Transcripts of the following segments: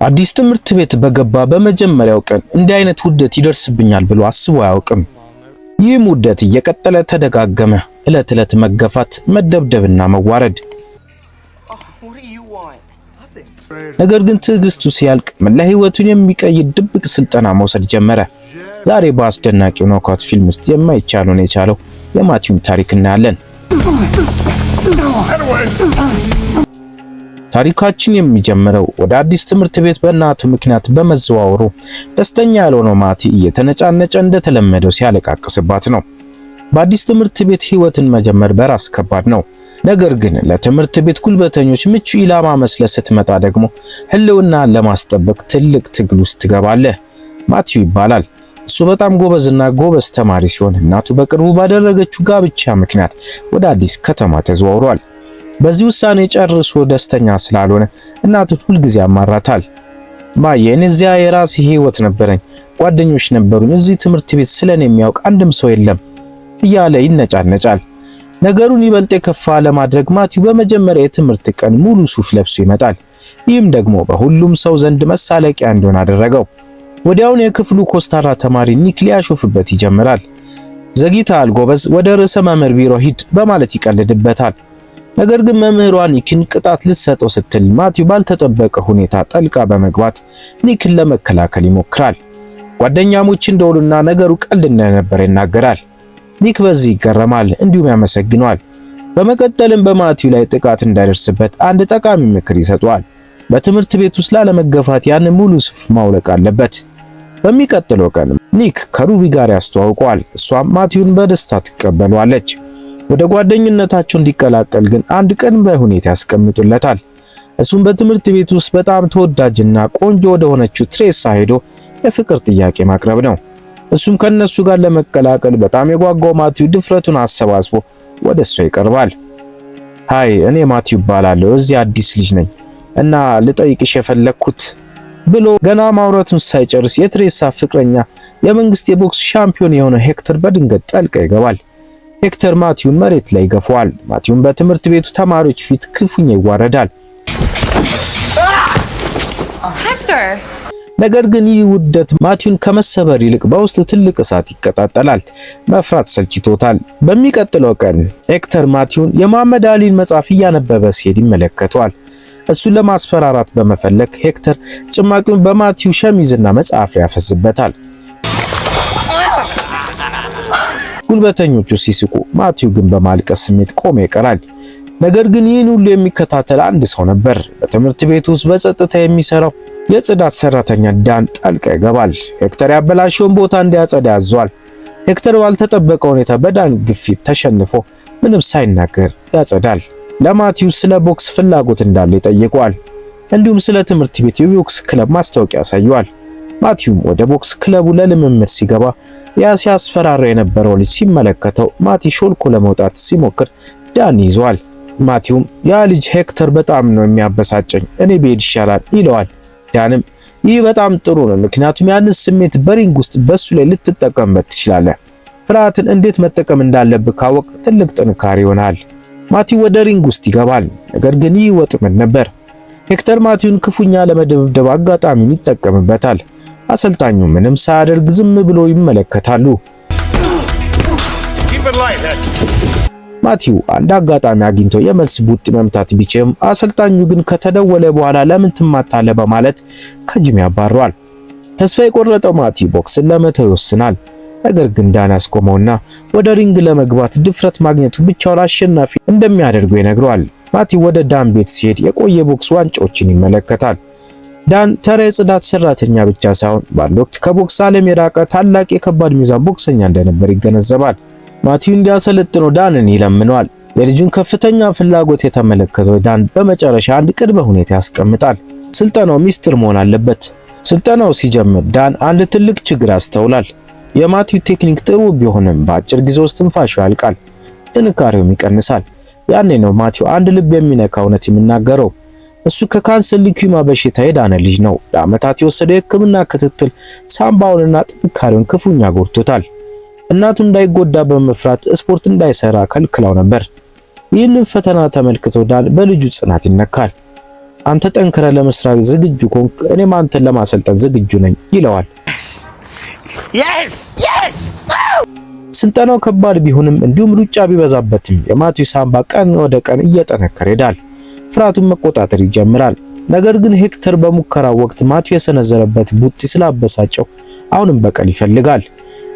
አዲስ ትምህርት ቤት በገባ በመጀመሪያው ቀን እንዲህ አይነት ውደት ይደርስብኛል ብሎ አስቦ አያውቅም። ይህም ውደት እየቀጠለ ተደጋገመ። እለት እለት መገፋት፣ መደብደብና መዋረድ። ነገር ግን ትዕግስቱ ሲያልቅ መላ ህይወቱን የሚቀይር ድብቅ ስልጠና መውሰድ ጀመረ። ዛሬ በአስደናቂው ኖካውት ፊልም ውስጥ የማይቻለውን የቻለው የማቲውን ታሪክ እናያለን። ታሪካችን የሚጀምረው ወደ አዲስ ትምህርት ቤት በእናቱ ምክንያት በመዘዋወሩ ደስተኛ ያልሆነው ማቲ እየተነጫነጨ እንደተለመደው ሲያለቃቅስባት ነው። በአዲስ ትምህርት ቤት ህይወትን መጀመር በራስ ከባድ ነው። ነገር ግን ለትምህርት ቤት ጉልበተኞች ምቹ ኢላማ መስለ ስትመጣ ደግሞ ህልውናን ለማስጠበቅ ትልቅ ትግል ውስጥ ትገባለህ። ማቲው ይባላል። እሱ በጣም ጎበዝ ተማሪ ሲሆን እናቱ በቅርቡ ባደረገችው ጋብቻ ምክንያት ወደ አዲስ ከተማ ተዘዋውሯል። በዚህ ውሳኔ ጨርሶ ደስተኛ ስላልሆነ እናቱን ሁልጊዜ ያማራታል። ማየን እዚያ የራሴ ህይወት ነበረኝ፣ ጓደኞች ነበሩኝ፣ እዚህ ትምህርት ቤት ስለኔ የሚያውቅ አንድም ሰው የለም እያለ ይነጫነጫል። ነገሩን ይበልጥ የከፋ ለማድረግ ማቲው በመጀመሪያ የትምህርት ቀን ሙሉ ሱፍ ለብሶ ይመጣል። ይህም ደግሞ በሁሉም ሰው ዘንድ መሳለቂያ እንዲሆን አደረገው። ወዲያውኑ የክፍሉ ኮስታራ ተማሪ ኒክ ሊያሾፍበት ይጀምራል። ዘግይተሃል ጎበዝ፣ ወደ ርዕሰ መምህር ቢሮ ሂድ በማለት ይቀልድበታል። ነገር ግን መምህሯ ኒክን ቅጣት ልትሰጠው ስትል ማቲው ባልተጠበቀ ሁኔታ ጠልቃ በመግባት ኒክን ለመከላከል ይሞክራል። ጓደኛሞች እንደሆኑና ነገሩ ቀልድ እንደነበረ ይናገራል። ኒክ በዚህ ይገረማል፣ እንዲሁም ያመሰግነዋል። በመቀጠልም በማቲው ላይ ጥቃት እንዳይደርስበት አንድ ጠቃሚ ምክር ይሰጠዋል። በትምህርት ቤት ውስጥ ላለመገፋት ያን ሙሉ ሱፍ ማውለቅ አለበት። በሚቀጥለው ቀን ኒክ ከሩቢ ጋር ያስተዋውቀዋል። እሷም ማቲውን በደስታ ትቀበለዋለች። ወደ ጓደኝነታቸው እንዲቀላቀል ግን አንድ ቀን በሁኔታ ያስቀምጡለታል። እሱም በትምህርት ቤት ውስጥ በጣም ተወዳጅና ቆንጆ ወደ ሆነችው ትሬሳ ሄዶ የፍቅር ጥያቄ ማቅረብ ነው። እሱም ከነሱ ጋር ለመቀላቀል በጣም የጓጓው ማቲው ድፍረቱን አሰባስቦ ወደ እሷ ይቀርባል። ሃይ እኔ ማቲው እባላለሁ፣ እዚህ አዲስ ልጅ ነኝ እና ልጠይቅሽ የፈለኩት ብሎ ገና ማውራቱን ሳይጨርስ የትሬሳ ፍቅረኛ የመንግስት የቦክስ ሻምፒዮን የሆነ ሄክተር በድንገት ጠልቆ ይገባል። ሄክተር ማቲውን መሬት ላይ ይገፋዋል። ማቲውን በትምህርት ቤቱ ተማሪዎች ፊት ክፉኛ ይዋረዳል። ነገር ግን ይህ ውርደት ማቲውን ከመሰበር ይልቅ በውስጡ ትልቅ እሳት ይቀጣጠላል። መፍራት ሰልችቶታል። በሚቀጥለው ቀን ሄክተር ማቲውን የመሐመድ አሊን መጽሐፍ እያነበበ ሲሄድ ይመለከተዋል። እሱን ለማስፈራራት በመፈለግ ሄክተር ጭማቂውን በማቲው ሸሚዝና መጽሐፍ ያፈስበታል። ጉልበተኞቹ ሲስቁ ማቲው ግን በማልቀስ ስሜት ቆሞ ይቀራል። ነገር ግን ይህን ሁሉ የሚከታተል አንድ ሰው ነበር። በትምህርት ቤት ውስጥ በጸጥታ የሚሰራው የጽዳት ሰራተኛ ዳን ጣልቃ ይገባል። ሄክተር ያበላሸውን ቦታ እንዲያጸዳ ያዟል። ሄክተር ባልተጠበቀ ሁኔታ በዳን ግፊት ተሸንፎ ምንም ሳይናገር ያጸዳል። ለማቲው ስለ ቦክስ ፍላጎት እንዳለው ይጠይቀዋል። እንዲሁም ስለ ትምህርት ቤት የቦክስ ክለብ ማስታወቂያ ያሳየዋል። ማቲውም ወደ ቦክስ ክለቡ ለልምምድ ሲገባ ያ ሲያስፈራራው የነበረው ልጅ ሲመለከተው ማቲ ሾልኮ ለመውጣት ሲሞክር ዳን ይዟል። ማቲውም ያ ልጅ ሄክተር በጣም ነው የሚያበሳጨኝ፣ እኔ ብሄድ ይሻላል ይለዋል። ዳንም ይህ በጣም ጥሩ ነው፣ ምክንያቱም ያንን ስሜት በሪንግ ውስጥ በሱ ላይ ልትጠቀምበት ትችላለህ። ፍርሃትን እንዴት መጠቀም እንዳለብህ ካወቅ ትልቅ ጥንካሬ ይሆናል። ማቲው ወደ ሪንግ ውስጥ ይገባል። ነገር ግን ይህ ወጥመድ ነበር። ሄክተር ማቲውን ክፉኛ ለመደብደብ አጋጣሚውን ይጠቀምበታል። አሰልጣኙ ምንም ሳያደርግ ዝም ብሎ ይመለከታሉ። ማቲው አንድ አጋጣሚ አግኝቶ የመልስ ቡጢ መምታት ቢችልም አሰልጣኙ ግን ከተደወለ በኋላ ለምን ትማታለህ በማለት ከጂም ያባረዋል። ተስፋ የቆረጠው ማቲው ቦክስን ለመተው ይወስናል። ነገር ግን ዳን ያስቆመውና ወደ ሪንግ ለመግባት ድፍረት ማግኘቱ ብቻውን አሸናፊ እንደሚያደርገው ይነግረዋል። ማቲው ወደ ዳን ቤት ሲሄድ የቆየ ቦክስ ዋንጫዎችን ይመለከታል። ዳን ተራ የጽዳት ሰራተኛ ብቻ ሳይሆን በአንድ ወቅት ከቦክስ ዓለም የራቀ ታላቅ የከባድ ሚዛን ቦክሰኛ እንደነበር ይገነዘባል። ማቲው እንዲያሰለጥነው ዳንን ይለምነዋል። የልጁን ከፍተኛ ፍላጎት የተመለከተው ዳን በመጨረሻ አንድ ቅድመ ሁኔታ ያስቀምጣል። ስልጠናው ሚስጥር መሆን አለበት። ስልጠናው ሲጀምር ዳን አንድ ትልቅ ችግር ያስተውላል። የማቲው ቴክኒክ ጥሩ ቢሆንም በአጭር ጊዜ ውስጥ ትንፋሹ ያልቃል፣ ጥንካሬውም ይቀንሳል። ያኔ ነው ማቲው አንድ ልብ የሚነካ እውነት የሚናገረው። እሱ ከካንሰር ሊኩማ በሽታ የዳነ ልጅ ነው። ለዓመታት የወሰደው የሕክምና ክትትል ሳምባውንና ጥንካሬውን ክፉኛ ጎድቶታል። እናቱ እንዳይጎዳ በመፍራት ስፖርት እንዳይሰራ ከልክላው ነበር። ይህንን ፈተና ተመልክቶ ዳን በልጁ ጽናት ይነካል። አንተ ጠንክረህ ለመስራት ዝግጁ ከሆንክ እኔም አንተን ለማሰልጠን ዝግጁ ነኝ ይለዋል። ስልጠናው ከባድ ቢሆንም እንዲሁም ሩጫ ቢበዛበትም የማቲው ሳምባ ቀን ወደ ቀን እየጠነከረ ይሄዳል። ፍርሃቱን መቆጣጠር ይጀምራል። ነገር ግን ሄክተር በሙከራው ወቅት ማቲው የሰነዘረበት ቡጢ ስላበሳጨው አሁንም በቀል ይፈልጋል።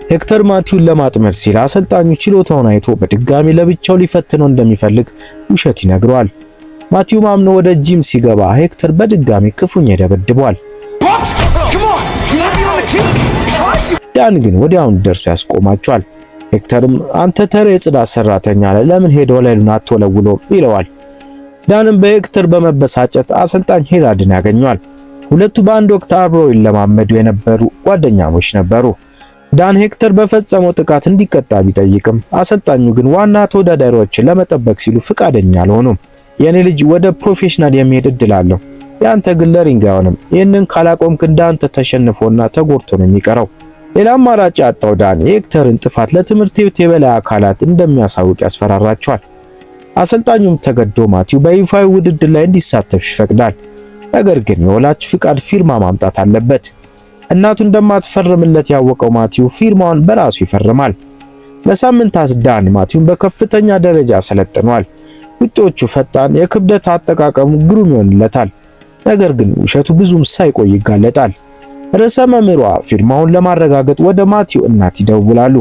ሄክተር ማቲውን ለማጥመድ ሲል አሰልጣኙ ችሎታውን አይቶ በድጋሚ ለብቻው ሊፈትነው እንደሚፈልግ ውሸት ይነግረዋል። ማቲው ማምኖ ወደ ጂም ሲገባ ሄክተር በድጋሚ ክፉኛ ይደበድበዋል። ዳን ግን ወዲያውኑ ደርሶ ያስቆማቸዋል። ሄክተርም አንተ ተራ የጽዳት ሰራተኛ ነህ፣ ለምን ሄዶ ወለሉን አትወለውለውም ይለዋል። ዳንም በሄክተር በመበሳጨት አሰልጣኝ ሄራድን ያገኘዋል። ሁለቱ በአንድ ወቅት አብረው ይለማመዱ የነበሩ ጓደኛሞች ነበሩ። ዳን ሄክተር በፈጸመው ጥቃት እንዲቀጣ ቢጠይቅም አሰልጣኙ ግን ዋና ተወዳዳሪዎችን ለመጠበቅ ሲሉ ፍቃደኛ አልሆኑም። የኔ ልጅ ወደ ፕሮፌሽናል የሚሄድ እድል አለው፣ ያንተ ግን ለሪንግ አይሆንም። ይህንን ካላቆምክ እንዳንተ ተሸንፎና ተጎድቶ ነው የሚቀረው። ሌላ አማራጭ ያጣው ዳን የሄክተርን ጥፋት ለትምህርት ቤት የበላይ አካላት እንደሚያሳውቅ ያስፈራራቸዋል። አሰልጣኙም ተገዶ ማቲው በይፋዊ ውድድር ላይ እንዲሳተፍ ይፈቅዳል። ነገር ግን የወላጅ ፍቃድ ፊርማ ማምጣት አለበት። እናቱ እንደማትፈርምለት ያወቀው ማቲው ፊርማውን በራሱ ይፈርማል። ለሳምንታት ዳን ማቲውን በከፍተኛ ደረጃ አሰለጥኗል። ውጤቶቹ ፈጣን፣ የክብደት አጠቃቀሙ ግሩም ይሆንለታል። ነገር ግን ውሸቱ ብዙም ሳይቆይ ይጋለጣል። ርዕሰ መምህሯ ፊርማውን ለማረጋገጥ ወደ ማቲው እናት ይደውላሉ።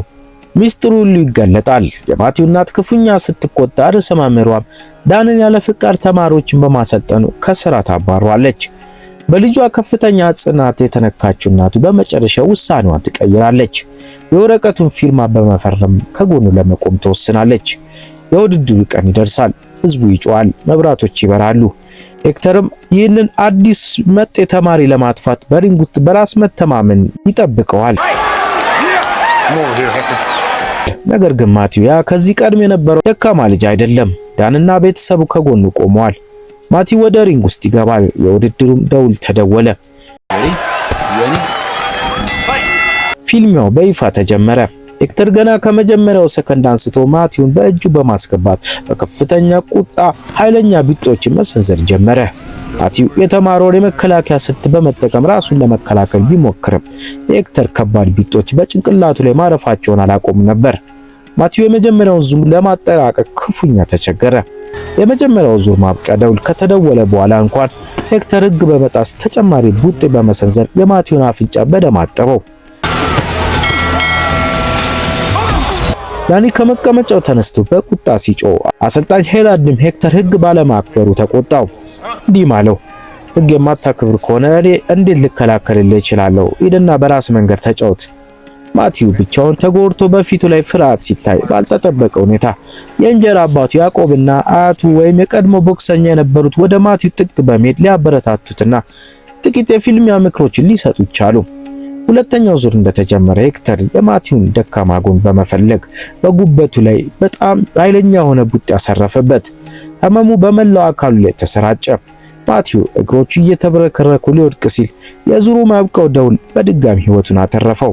ሚስጥሩ ሁሉ ይጋለጣል። የማቲው እናት ክፉኛ ስትቆጣ ርዕሰ መምህሯም ዳንን ያለ ፍቃድ ተማሪዎችን በማሰልጠኑ ከስራ ታባሯለች። በልጇ ከፍተኛ ጽናት የተነካችው እናቱ በመጨረሻ ውሳኔዋን ትቀይራለች። የወረቀቱን ፊርማ በመፈረም ከጎኑ ለመቆም ተወስናለች። የውድድሩ ቀን ይደርሳል። ህዝቡ ይጮሃል፣ መብራቶች ይበራሉ። ሄክተርም ይህንን አዲስ መጤ ተማሪ ለማጥፋት በሪንግ ውስጥ በራስ መተማመን ይጠብቀዋል። ነገር ግን ማቲው ያ ከዚህ ቀድሞ የነበረው ደካማ ልጅ አይደለም። ዳንና ቤተሰቡ ከጎኑ ቆመዋል። ማቲው ወደ ሪንግ ውስጥ ይገባል። የውድድሩም ደውል ተደወለ። ፊልሚያው በይፋ ተጀመረ። ሄክተር ገና ከመጀመሪያው ሰከንድ አንስቶ ማቲውን በእጁ በማስገባት በከፍተኛ ቁጣ ኃይለኛ ቢጦችን መሰንዘር ጀመረ። ማቲው የተማረውን የመከላከያ ስልት በመጠቀም ራሱን ለመከላከል ቢሞክርም የሄክተር ከባድ ቢጦች በጭንቅላቱ ላይ ማረፋቸውን አላቆሙ ነበር። ማቲው የመጀመሪያውን ዙር ለማጠናቀቅ ክፉኛ ተቸገረ። የመጀመሪያው ዙር ማብቂያ ደውል ከተደወለ በኋላ እንኳን ሄክተር ሕግ በመጣስ ተጨማሪ ቡጢ በመሰንዘር የማቲውን አፍንጫ በደም አጠበው። ዳኒ ከመቀመጫው ተነስቶ በቁጣ ሲጮህ አሰልጣኝ ሄራድም ሄክተር ሕግ ባለማክበሩ ተቆጣው። እንዲህ አለው፣ ሕግ የማታከብር ከሆነ እኔ እንዴት ልከላከልልህ እችላለሁ? ሂድና በራስ መንገድ ተጫወት። ማቲው ብቻውን ተጎድቶ በፊቱ ላይ ፍርሃት ሲታይ ባልተጠበቀ ሁኔታ የእንጀራ አባቱ ያዕቆብና አያቱ ወይም የቀድሞ ቦክሰኛ የነበሩት ወደ ማቲው ጥግ በመሄድ ሊያበረታቱትና ጥቂት የፊልሚያ ምክሮችን ሊሰጡት ቻሉ። ሁለተኛው ዙር እንደተጀመረ ሄክተር የማቲውን ደካማ ጎን በመፈለግ በጉበቱ ላይ በጣም ኃይለኛ የሆነ ቡጢ ያሰረፈበት። ህመሙ በመላው አካሉ ላይ ተሰራጨ። ማቲው እግሮቹ እየተበረከረኩ ሊወድቅ ሲል የዙሩ ማብቂያው ደውል በድጋሚ ህይወቱን አተረፈው።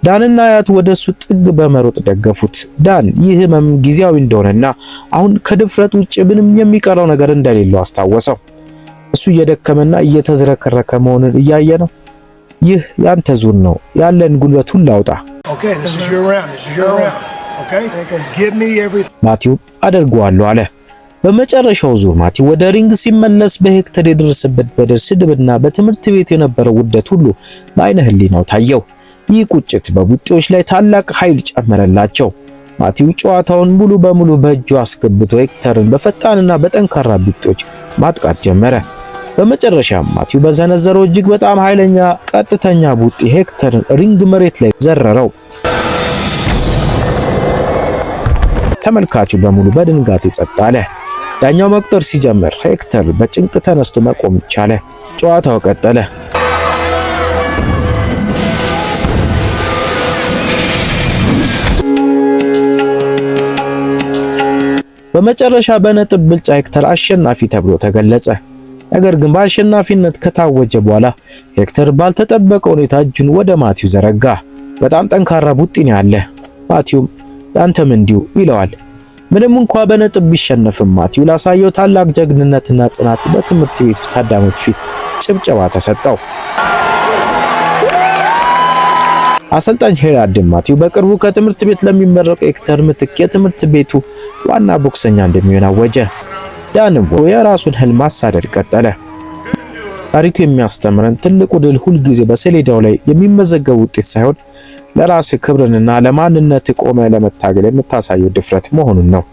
ዳንና አያቱ ወደሱ ጥግ በመሮጥ ደገፉት። ዳን ይህ ህመም ጊዜያዊ እንደሆነና አሁን ከድፍረት ውጭ ምንም የሚቀረው ነገር እንደሌለው አስታወሰው። እሱ እየደከመና እየተዝረከረከ መሆኑን እያየ ነው። ይህ ያንተ ዙር ነው፣ ያለን ጉልበት ሁሉ አውጣ። ማቲው አደርገዋለሁ አለ። በመጨረሻው ዙር ማቲው ወደ ሪንግ ሲመለስ በሄክተር የደረሰበት በደል፣ ስድብና በትምህርት ቤት የነበረው ውርደት ሁሉ በአይነ ህሊናው ታየው። ይህ ቁጭት በቡጢዎች ላይ ታላቅ ኃይል ጨመረላቸው። ማቲው ጨዋታውን ሙሉ በሙሉ በእጁ አስገብቶ ሄክተርን በፈጣንና በጠንካራ ቡጢዎች ማጥቃት ጀመረ። በመጨረሻም ማቲው በዘነዘረው እጅግ በጣም ኃይለኛ ቀጥተኛ ቡጢ ሄክተርን ሪንግ መሬት ላይ ዘረረው። ተመልካቹ በሙሉ በድንጋጤ ጸጥ አለ። ዳኛው መቁጠር ሲጀምር ሄክተር በጭንቅ ተነስቶ መቆም ቻለ። ጨዋታው ቀጠለ። በመጨረሻ በነጥብ ብልጫ ሄክተር አሸናፊ ተብሎ ተገለጸ። ነገር ግን በአሸናፊነት ከታወጀ በኋላ ሄክተር ባልተጠበቀ ሁኔታ እጁን ወደ ማቲው ዘረጋ። በጣም ጠንካራ ቡጢ ነው ያለ። ማቲውም ያንተም እንዲሁ ይለዋል። ምንም እንኳን በነጥብ ቢሸነፍም ማቲው ላሳየው ታላቅ ጀግንነትና ጽናት በትምህርት ቤቱ ታዳሚዎች ፊት ጭብጨባ ተሰጠው። አሰልጣኝ ሄራልድ ማቲው በቅርቡ ከትምህርት ቤት ለሚመረቀው ኤክተር ምትክ የትምህርት ቤቱ ዋና ቦክሰኛ እንደሚሆን አወጀ። ዳንም የራሱን ህልም ማሳደድ ቀጠለ። ታሪኩ የሚያስተምረን ትልቁ ድል ሁልጊዜ በሰሌዳው ላይ የሚመዘገብ ውጤት ሳይሆን ለራስ ክብርንና ለማንነት ቆመ ለመታገል የምታሳየው ድፍረት መሆኑን ነው።